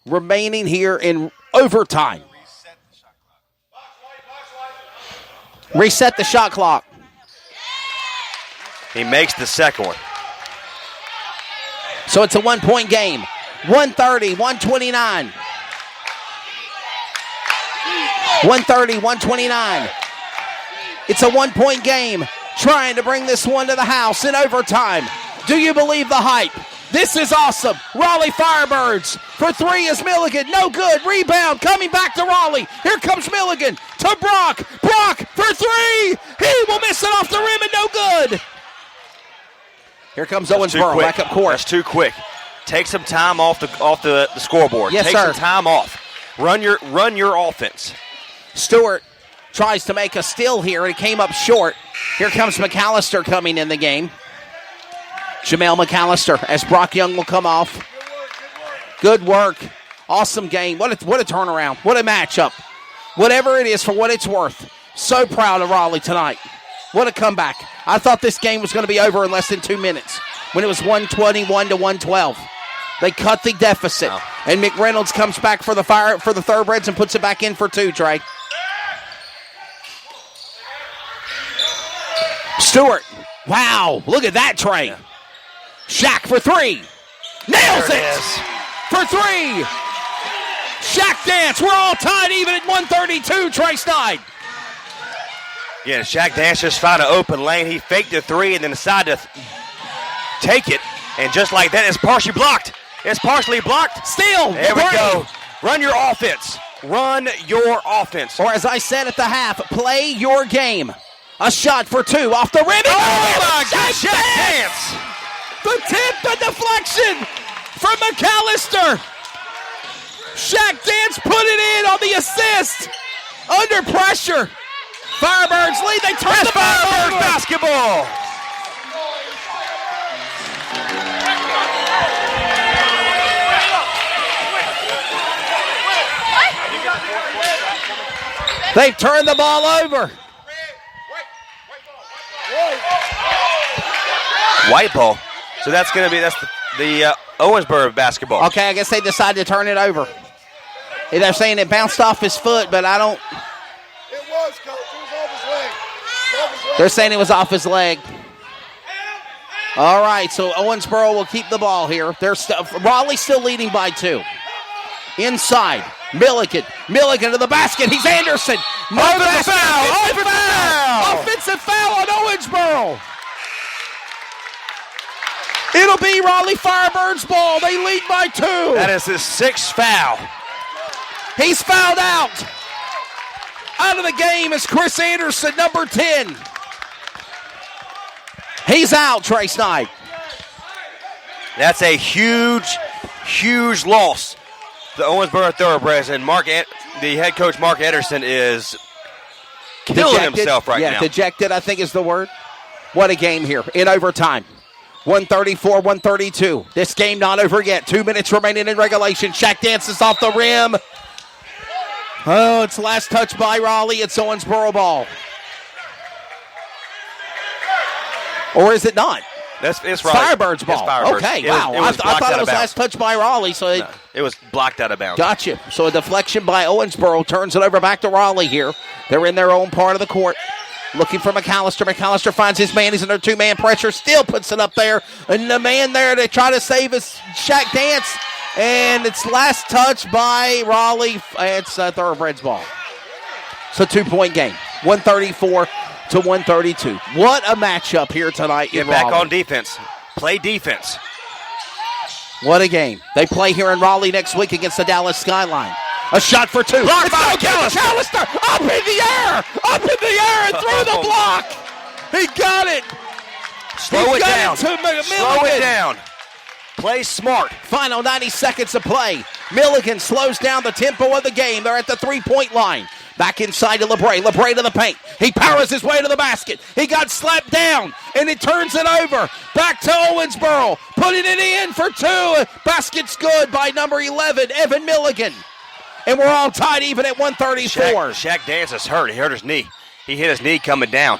remaining here in overtime. Reset the shot clock. He makes the second one. So it's a 1-point game. 130, 129. 130, 129. It's a 1-point game. Trying to bring this one to the house in overtime. Do you believe the hype? This is awesome. Raleigh Firebirds for three is Milligan. No good. Rebound coming back to Raleigh. Here comes Milligan to Brock. Brock for three. He will miss it off the rim and no good. Here comes Owensboro back up court. That's too quick. Take some time off the scoreboard. Yes, Take sir. some time off. Run your offense. Stewart tries to make a steal here, and it came up short. Here comes McAllister coming in the game. Jamel McAllister as Brock Young will come off. Good work. Awesome game. What a turnaround. What a matchup. Whatever it is, for what it's worth. So proud of Raleigh tonight. What a comeback. I thought this game was going to be over in less than 2 minutes when it was 121 to 112. They cut the deficit. Wow. And McReynolds comes back for the Thoroughbreds and puts it back in for two, Trey. Stewart. Wow. Look at that, Trey. Yeah. Shaq for three. Nails There it it. is. For three. Shaq dance. We're all tied even at 132, Trey Stein. Yeah, Shaq Dance just found an open lane. He faked the three and then decided to take it. And just like that, it's partially blocked. It's partially blocked. Steal. There we go. Run your offense. Run your offense. Or as I said at the half, play your game. A shot for two off the rim. Oh, my God. Shaq Dance. The tip, the deflection from McAllister. Shaq Dance put it in on the assist. Under pressure. Firebirds lead. They turn the ball Firebirds over. basketball. They've turned the ball over. White ball. So that's the Owensboro basketball. Okay, I guess they decided to turn it over. They're saying it bounced off his foot, but I don't. It was, Coach. It was off his leg. It was off his leg. They're saying it was off his leg. All right, so Owensboro will keep the ball here. Raleigh's still leading by two. Inside, Milligan to the basket. He's Anderson. Offensive foul. Offensive foul on Owensboro. It'll be Raleigh Firebirds ball. They lead by two. That is his sixth foul. He's fouled out. Out of the game is Chris Anderson, number 10. He's out, Trey Snipe. That's a huge loss. The Owensboro Thoroughbreds and the head coach Mark Ederson is killing himself right now. Yeah, dejected, I think is the word. What a game here in overtime. 134, 132. This game not over yet. 2 minutes remaining in regulation. Shaq dances off the rim. Oh, it's last touch by Raleigh. It's Owensboro ball. Or is it not? It's Firebirds ball. It's Firebirds. Okay, wow. I thought it was last touch by Raleigh. So no, it was blocked out of bounds. Gotcha. So a deflection by Owensboro turns it over back to Raleigh here. They're in their own part of the court. Looking for McAllister. McAllister finds his man. He's under two-man pressure. Still puts it up there. And the man there to try to save his Shaq Dance. And it's last touch by Raleigh. It's Thoroughbreds ball. It's a 2-point game. 134 to 132. What a matchup here tonight in Raleigh. Get back on defense. Play defense. What a game. They play here in Raleigh next week against the Dallas Skyline. A shot for two. Blocked by McAllister. Up in the air and through the block. He got it. Slow it down. Slow it down. Play smart. Final 90 seconds of play. Milligan slows down the tempo of the game. They're at the three-point line. Back inside to LeBray. LeBray to the paint. He powers his way to the basket. He got slapped down, and it turns it over. Back to Owensboro. Putting it in for two. Basket's good by number 11, Evan Milligan. And we're all tied even at 134. Shaq Dance is hurt. He hurt his knee. He hit his knee coming down.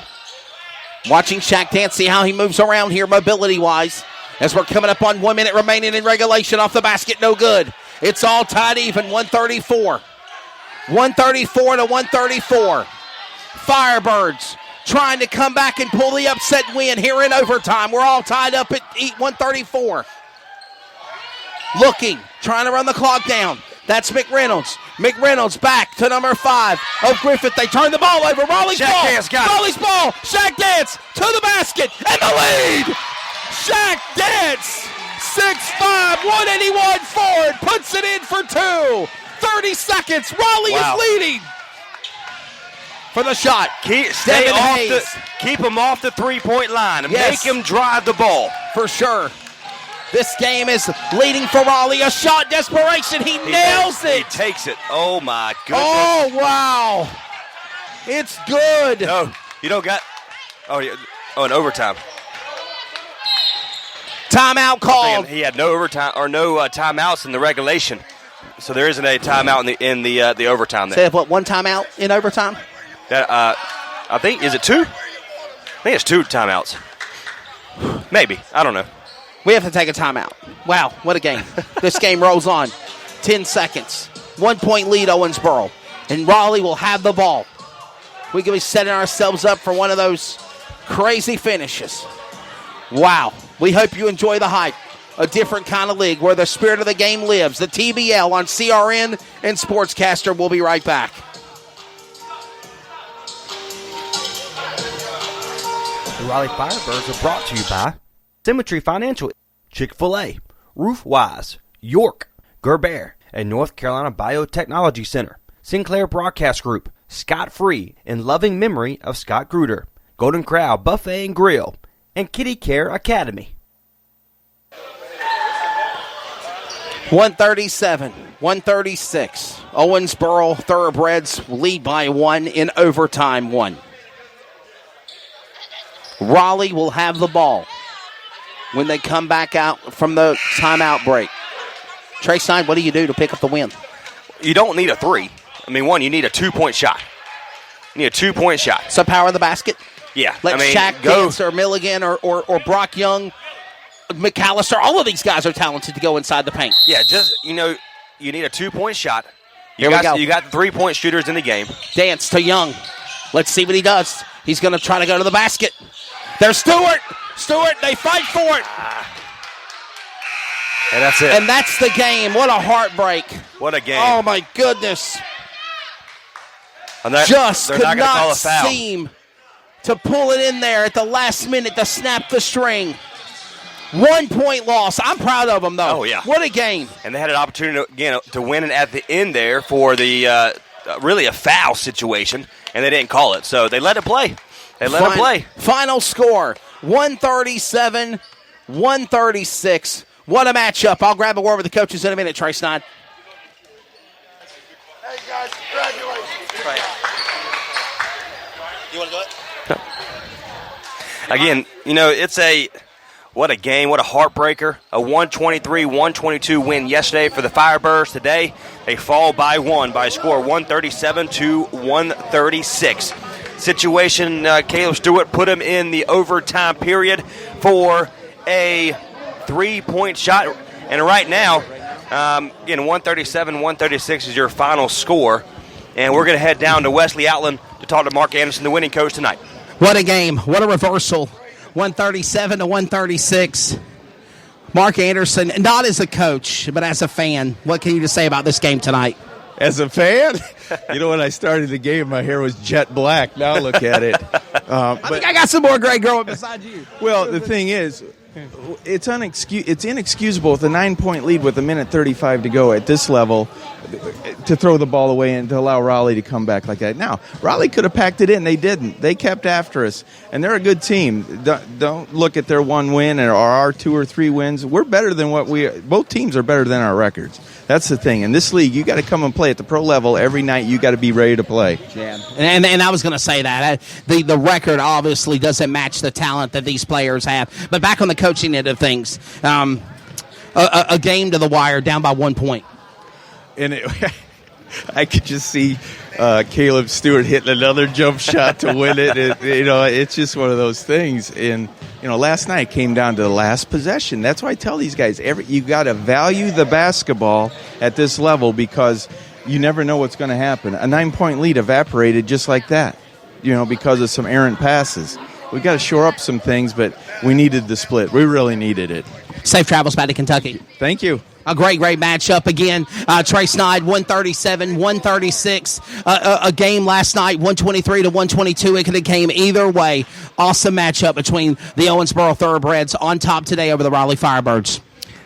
Watching Shaq Dance, see how he moves around here mobility-wise. As we're coming up on 1 minute remaining in regulation off the basket, no good. It's all tied even, 134. 134 to 134. Firebirds trying to come back and pull the upset win here in overtime. We're all tied up at 134. Looking, trying to run the clock down. That's McReynolds. McReynolds back to number 5 of Griffith. They turn the ball over. Raleigh's Shaq ball. Dance got it. Raleigh's ball. Shaq Dance to the basket and the lead. Shaq Dance, 6'5", 181 forward, puts it in for 2. 30 seconds. Raleigh is leading. For the shot. Keep him off the three-point line and make him drive the ball. For sure. This game is leading for Raleigh. A shot, desperation. He nails it. He takes it. Oh, my goodness. Oh, wow. It's good. No, you don't got. In overtime. Timeout called. He had no overtime or no timeouts in the regulation, so there isn't a timeout in the overtime there. They have one timeout in overtime? I think, is it 2? I think it's 2 timeouts. Maybe. I don't know. We have to take a timeout. Wow, what a game. This game rolls on. 10 seconds. 1-point lead, Owensboro. And Raleigh will have the ball. We could be setting ourselves up for one of those crazy finishes. Wow. We hope you enjoy the hype. A different kind of league where the spirit of the game lives. The TBL on CRN and Sportscaster. We'll be right back. The Raleigh Firebirds are brought to you by Symmetry Financial, Chick-fil-A, Roofwise, York, Gerber, and North Carolina Biotechnology Center, Sinclair Broadcast Group, Scott Free, in loving memory of Scott Gruder, Golden Corral Buffet and Grill, and Kitty Care Academy. 137, 136. Owensboro Thoroughbreds lead by 1 in overtime 1. Raleigh will have the ball when they come back out from the timeout break. Trey Stein, what do you do to pick up the win? You don't need a 3. I mean, you need a 2-point shot. You need a 2-point shot. So power the basket? Yeah. Let Shaq Dance or Milligan or Brock Young, McAllister, all of these guys are talented to go inside the paint. Yeah, you need a 2-point shot. Here we go. You got 3-point shooters in the game. Dance to Young. Let's see what he does. He's going to try to go to the basket. There's Stewart. They fight for it. And that's it. And that's the game. What a heartbreak. What a game. Oh, my goodness. Just could not seem to pull it in there at the last minute to snap the string. 1-point loss. I'm proud of them, though. Oh, yeah. What a game. And they had an opportunity again to win at the end there for the really a foul situation, and they didn't call it. So they let it play. Final score, 137-136. What a matchup. I'll grab a word with the coaches in a minute, Trey Stein. Hey, guys, congratulations. Right. You want to go ahead? Again, what a game, what a heartbreaker. A 123-122 win yesterday for the Firebirds. Today, they fall by 1 by a score 137-136. Situation, Caleb Stewart put him in the overtime period for a 3-point shot. And right now, again, 137-136 is your final score. And we're going to head down to Wesley Outland to talk to Mark Anderson, the winning coach tonight. What a game. What a reversal. 137-136. Mark Anderson, not as a coach, but as a fan, what can you just say about this game tonight? As a fan, when I started the game, my hair was jet black. Now look at it. I think I got some more gray growing beside you. Well, the thing is, it's inexcusable with a 9-point lead with 1:35 to go at this level to throw the ball away and to allow Raleigh to come back like that. Now, Raleigh could have packed it in. They didn't. They kept after us, and they're a good team. Don't look at their 1 win or our 2 or 3 wins. We're better than both teams are better than our records. That's the thing. In this league, you got to come and play at the pro level every night. You got to be ready to play. Yeah, and I was going to say that. The record obviously doesn't match the talent that these players have. But back on the coaching end of things, a game to the wire, down by 1 point. And I could just see Caleb Stewart hitting another jump shot to win it. It's just one of those things. And last night came down to the last possession. That's why I tell these guys, you got to value the basketball at this level because you never know what's going to happen. A 9-point lead evaporated just like that, because of some errant passes. We got to shore up some things, but we needed the split. We really needed it. Safe travels back to Kentucky. Thank you. A great matchup again. Trey Snyde, 137, 136. A game last night, 123 to 122. It could have came either way. Awesome matchup between the Owensboro Thoroughbreds on top today over the Raleigh Firebirds.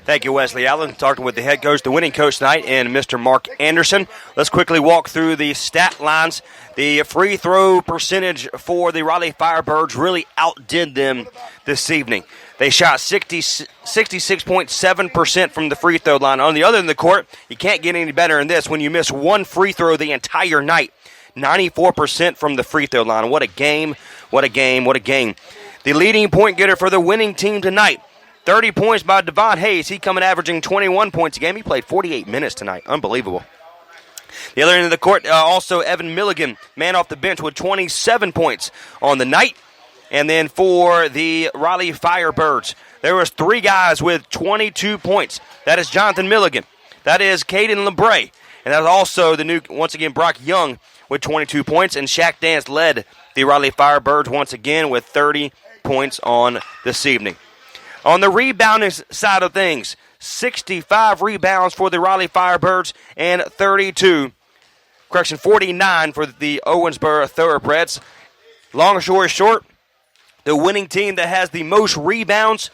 Thank you, Wesley Allen. Talking with the head coach, the winning coach tonight, and Mr. Mark Anderson. Let's quickly walk through the stat lines. The free throw percentage for the Raleigh Firebirds really outdid them this evening. They shot 66.7% from the free throw line. On the other end of the court, you can't get any better than this when you miss one free throw the entire night. 94% from the free throw line. What a game, what a game, what a game. The leading point getter for the winning team tonight, 30 points by Devon Hayes. He coming averaging 21 points a game. He played 48 minutes tonight. Unbelievable. The other end of the court, also Evan Milligan, man off the bench with 27 points on the night. And then for the Raleigh Firebirds, there was 3 guys with 22 points. That is Jonathan Milligan. That is Caden LeBray. And that is also the new, once again, Brock Young with 22 points. And Shaq Dance led the Raleigh Firebirds once again with 30 points on this evening. On the rebounding side of things, 65 rebounds for the Raleigh Firebirds and 49 for the Owensboro Thoroughbreds. Long story short, the winning team that has the most rebounds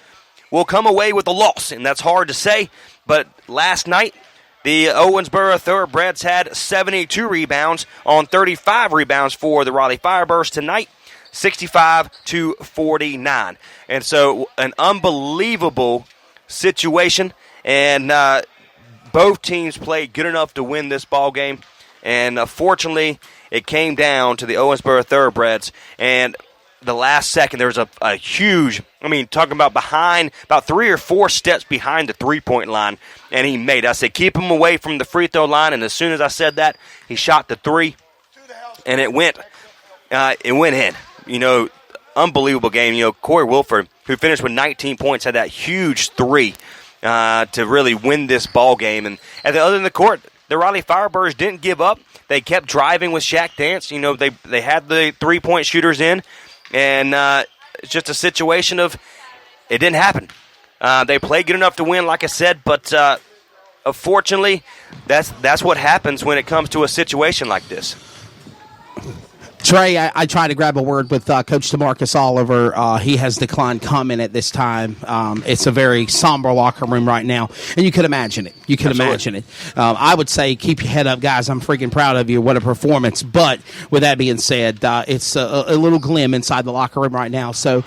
will come away with a loss, and that's hard to say. But last night, the Owensboro Thoroughbreds had 72 rebounds on 35 rebounds for the Raleigh Firebirds tonight, 65-49. And so an unbelievable situation, and both teams played good enough to win this ball game. And fortunately, it came down to the Owensboro Thoroughbreds, and the last second, there was a huge, talking about behind, about 3 or 4 steps behind the three-point line, and he made it. I said, keep him away from the free throw line, and as soon as I said that, he shot the 3, and it went in. Unbelievable game. Corey Wilford, who finished with 19 points, had that huge 3 to really win this ball game. And at the other end of the court, the Raleigh Firebirds didn't give up. They kept driving with Shaq Dance. They had the 3-point shooters in. And it's just a situation of it didn't happen. They played good enough to win, like I said, but unfortunately, that's what happens when it comes to a situation like this. Trey, I tried to grab a word with Coach DeMarcus Oliver. He has declined comment at this time. It's a very somber locker room right now, and you could imagine it. Imagine it. I would say keep your head up, guys. I'm freaking proud of you. What a performance. But with that being said, it's a little glim inside the locker room right now. So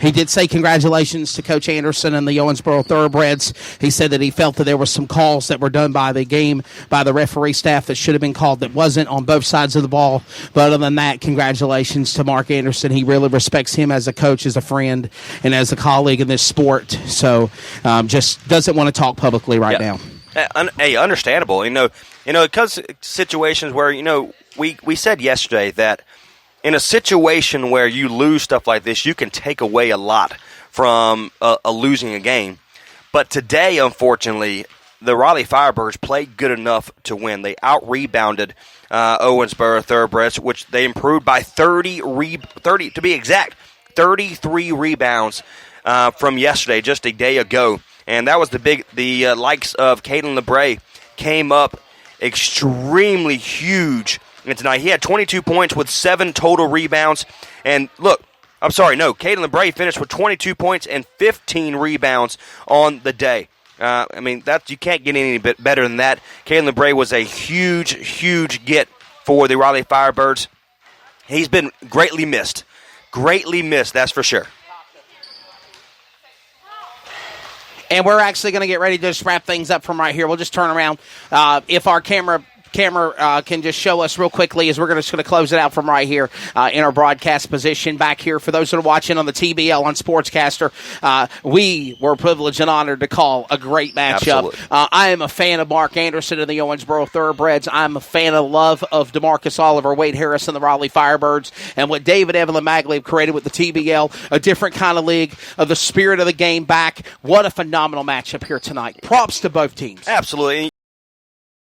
he did say congratulations to Coach Anderson and the Owensboro Thoroughbreds. He said that he felt that there were some calls that were done by the game, by the referee staff that should have been called that wasn't on both sides of the ball. But other than that, congratulations to Mark Anderson. He really respects him as a coach, as a friend, and as a colleague in this sport. So just doesn't want to talk publicly right now. Hey, understandable. It comes to situations where, we said yesterday that in a situation where you lose stuff like this, you can take away a lot from losing a game. But today, unfortunately, the Raleigh Firebirds played good enough to win. They out-rebounded Owensboro Thoroughbreds, which they improved by 30 to be exact, 33 rebounds from yesterday, just a day ago. And that was the likes of Caden LeBray came up extremely huge. And tonight he had 22 points with 7 total rebounds. And look, Caden LeBray finished with 22 points and 15 rebounds on the day. That you can't get any bit better than that. Caden LeBray was a huge, huge get for the Raleigh Firebirds. He's been greatly missed. Greatly missed, that's for sure. And we're actually going to get ready to just wrap things up from right here. We'll just turn around. If our camera camera can just show us real quickly as we're just going to close it out from right here in our broadcast position back here. For those that are watching on the TBL on Sportscaster, we were privileged and honored to call a great matchup. I am a fan of Mark Anderson and the Owensboro Thoroughbreds. I'm a fan of love of DeMarcus Oliver, Wade Harris, and the Raleigh Firebirds, and what David, Evan, and Magley have created with the TBL, a different kind of league, of the spirit of the game back. What a phenomenal matchup here tonight. Props to both teams. Absolutely.